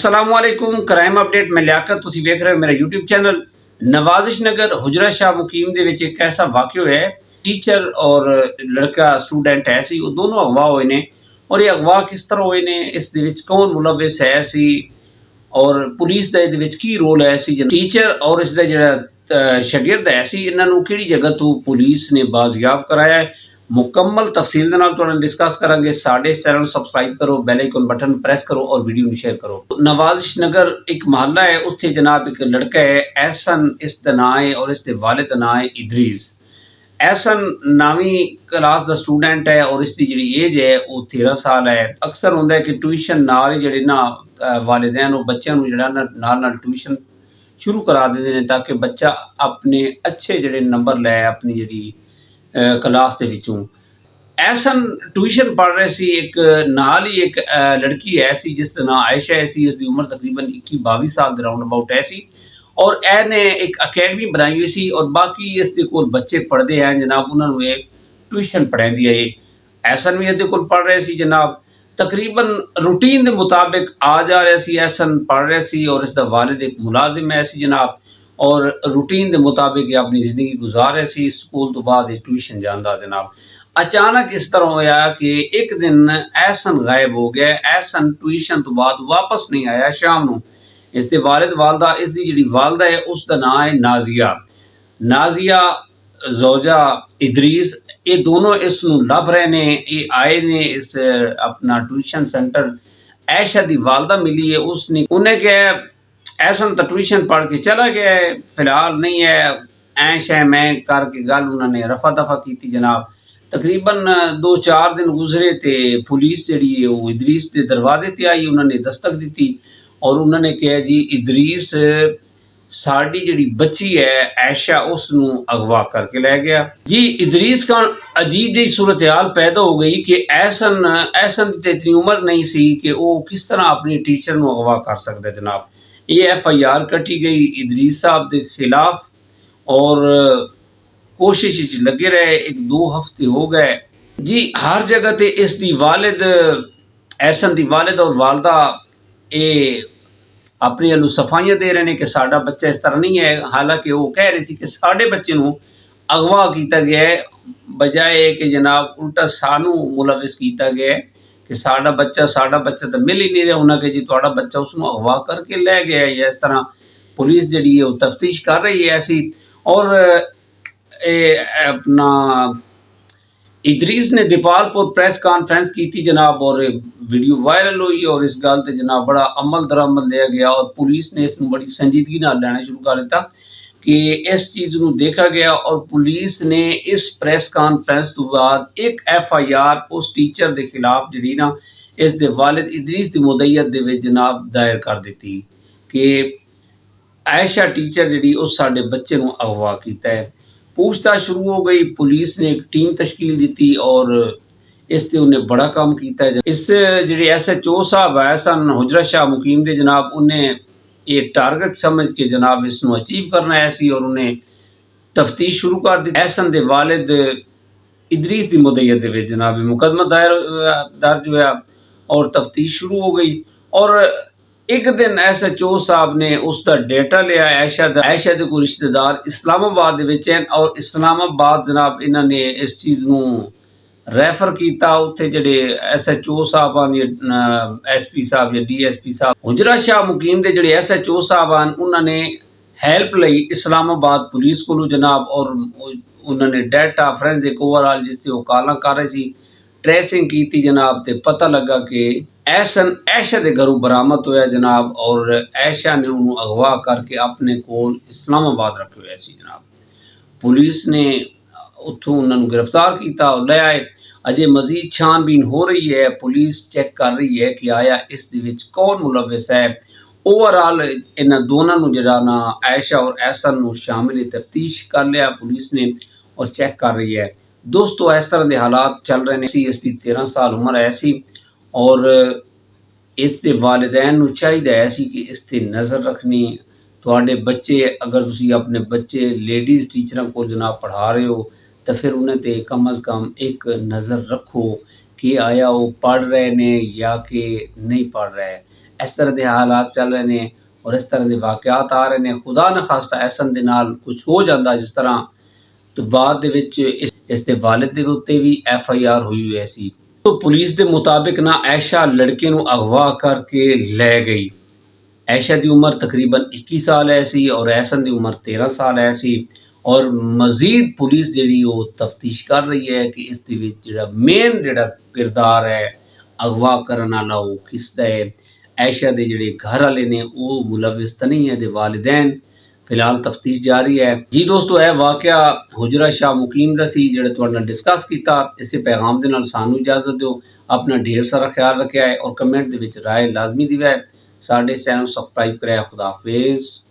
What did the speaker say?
असलामुअलैकुम crime update मैं लियाकत तुसी देख रहे हो मेरा यूट्यूब चैनल। नवाजिश नगर हुजरा शाह मुकीम दे विच एक ऐसा वाक़या है, टीचर और लड़का स्टूडेंट है सी, वो दोनों अगवा होए ने। और ये अगवा किस तरह होए ने, इस दे विच कौन मुलविस है सी और पुलिस दा इहदे विच की रोल है सी। टीचर और इसदा जिहड़ा शागिर्द है सी, इन्हां नूं किहड़ी जगह तो पुलिस ने बाजियाब कराया है, मुकम्मल तफसील दे नाल तुहाडे डिस्कस करांगे। साडे इस चैनल सब्सक्राइब करो, बेल आइकन बटन प्रेस करो और वीडियो नूं शेयर करो। नवाजिश नगर एक मोहल्ला है, उत्थे जनाब एक लड़का है एहसन इसदा नाम है और इसके वालिद दा नाम है इदरीस। एहसन 9वीं क्लास दा स्टूडेंट है और इसकी जिहड़ी एज है वो 13 साल है। अक्सर हुंदा है कि ट्यूशन नाल ही जिहड़े ना वालिदैन वो बच्चों नूं जिहड़ा नाल नाल ट्यूशन शुरू करा दिंदे ने ताकि बच्चा अपने अच्छे जिहड़े नंबर लै अपनी जिहड़ी क्लास दे विचों। एहसन ट्यूशन पढ़ रहे सी, एक नाल ही एक लड़की है सी जिसका नाम आयशा है सी, इसकी उम्र तकरीबन 21-22 साल दे राउंड अबाउट है सी। और एने एक अकेडमी बनाई हुई सी और बाकी इसके कोल बच्चे पढ़ते हैं जनाब, उन्होंने एक ट्यूशन पढ़ाती है। एहसन भी इहदे कोल पढ़ रहे सी जनाब, तकरीबन रूटीन के मुताबिक आ जा रहे सी। एहसन पढ़ रहे सी और इसका वालिद एक मुलाजिम है सी जनाब, और रूटीन के मुताबिक अपनी जिंदगी गुजार रहे सी। स्कूल तो बाद ट्यूशन जाता जनाब। अचानक इस तरह होया कि एक दिन एहसन गायब हो गया। एहसन ट्यूशन तो बाद वापस नहीं आया शाम को। इसके वालिद वालदा, इसकी जिहड़ी वालदा है उसका नाम है नाजिया। नाजिया जोजा इदरीस, ये दोनों इसनूं लभ रहे ने। ये आए ने इस अपना ट्यूशन सेंटर। ऐशा दी वालदा मिली है, उसने उन्हें कहा एहसन तो ट्यूशन पढ़ के चला गया है, फिलहाल नहीं है। ऐश है मैं करके गल उन्होंने रफा दफा की जनाब। तकरीबन 2-4 दिन गुजरे तो पुलिस जी वो इदरीस के दरवाजे ते आई, उन्होंने दस्तक दी और उन्होंने कहा जी इदरीस साड़ी जी बच्ची है ऐशा उसनू अगवा करके लै गया जी। इदरीस का अजीब जी सूरत हाल पैदा हो गई कि एहसन की इतनी उम्र नहीं सी कि वो किस तरह अपनी टीचर नू अगवा कर सकता जनाब। ये FIR कटी गई इदरीस साहब के खिलाफ और कोशिश लगे रहे। 1-2 हफ्ते हो गए जी। हर जगह ते इसकी वालिद एहसन की वालिद और वालदा ये अपनी वालों सफाइयां दे रहे हैं कि साडा बच्चा इस तरह नहीं है। हालांकि वो कह रहे थे कि साडे बच्चे नूं अगवा किया गया है, बजाय कि जनाब उल्टा सानू मुलविस किया गया है कि साडा बच्चा तो मिल ही नहीं रहा। उन्होंने जी तुहाडा बच्चा उसनूं अगवा करके लै गया है, या इस तरह पुलिस जी वो तफ्तीश कर रही है ऐसी। और अपना इदरीस ने दीपालपुर प्रेस कॉन्फ्रेंस की थी जनाब, और वीडियो वायरल हुई और इस गल ते जनाब बड़ा अमल दरामद लिया गया और पुलिस ने इसनूं बड़ी संजीदगी नाल लैना शुरू कर दिता कि इस चीज़ नूं देखा गया। और पुलिस ने इस प्रेस कॉन्फ्रेंस तो बाद एक FIR उस टीचर के खिलाफ जी ना इस दे वालिद इदरीस की मुदैयत दे विच जनाब दायर कर दी कि आयशा टीचर जी उस साडे बच्चे नूं अगवा किया है। पूछताछ शुरू हो गई, पुलिस ने एक टीम तश्कील दी और इससे उन्हें बड़ा काम किया। इस जी SHO साहब एहसन हुजरा शाह मुकीम दे जनाब, उन्हें ये टारगेट समझ के जनाब इसनूं अचीव करना है सी और उन्हें तफ्तीश शुरू कर दी। एहसन दे वालिद इदरीस की मुदैयत दे विच जनाब मुकदमा दर्ज होया और तफ्तीश शुरू हो गई। और एक दिन SHO साहब ने उसका डेटा लिया। ऐशा के कोई रिश्तेदार इस्लामाबाद हैं और इस्लामाबाद जनाब इन्होंने इस चीज़ नूं रैफर किया। उत्थे जिहड़े SHO साहब SP साहब या DSP साहब हुजरा शाह मुकीम के जिहड़े SHO साहब उन्होंने हैल्प लई इस्लामाबाद पुलिस को जनाब, और उन्होंने डाटा फोरेंसिक ओवरऑल जिससे वो कालां कर रहे सी ट्रेसिंग की जनाब, तो पता लगा कि एहसन ऐशा के घरों बरामद होया जनाब, और ऐशा ने उन्होंने अगवा करके अपने कोल इस्लामाबाद रखे हुए सी जनाब। पुलिस ने उत्थों उन्होंने गिरफ्तार किया और ले आए। अजे मजीद छानबीन हो रही है, पुलिस चेक कर रही है कि आया इस दे विच कौन मुलविस है। ओवरऑल इन्हां दोनों नूं जिहड़ा ना आयशा और एहसन नूं शामिल तफ्तीश कर लिया पुलिस ने और चेक कर रही है। दोस्तों इस तरह के हालात चल रहे हैं। इसकी 13 साल उम्र है सी और इसके वालिदैन नूं चाहिए है सी कि इस ते नज़र रखनी। तुहाडे बच्चे अगर तुसी अपने बच्चे लेडीज़ टीचरां को जनाब पढ़ा रहे हो तो फिर उन्हें ते कम अज़ कम एक नज़र रखो कि आया वो पढ़ रहे ने या कि नहीं पढ़ रहे। इस तरह के हालात चल रहे हैं और इस तरह के वाक़यात आ रहे हैं। खुदा न खास्ता ऐसन दे नाल कुछ हो जाता जिस तरह, तो बाद दे विच इस दे वालिद दे उत्ते भी FIR हुई हुई सी। तो पुलिस के मुताबिक ना ऐशा लड़के नूं अगवा करके लै गई। ऐशा की उम्र तकरीबन 21 साल है सी और ऐसन की उम्र 13 साल है सी और मजीद पुलिस जी तफ्तीश कर रही है कि इस मेन जो किरदार है अगवा करने वाला वो किसका है। ऐशा के जोड़े घर वाले ने वो मुलविस तो नहीं है, दे वालिदैन। फिलहाल तफ्तीश जारी है। जी दोस्तों, यह वाकया हुजरा शाह मुकीम का सी जिहड़ा तुहाडे नाल डिस्कस किया। इस पैगाम के नाल सानू इजाजत दो। अपना ढेर सारा ख्याल रखा है और कमेंट दे विच राय लाजमी दिवा है। साडे चैनल सब्सक्राइब करें। खुदा हाफिज़।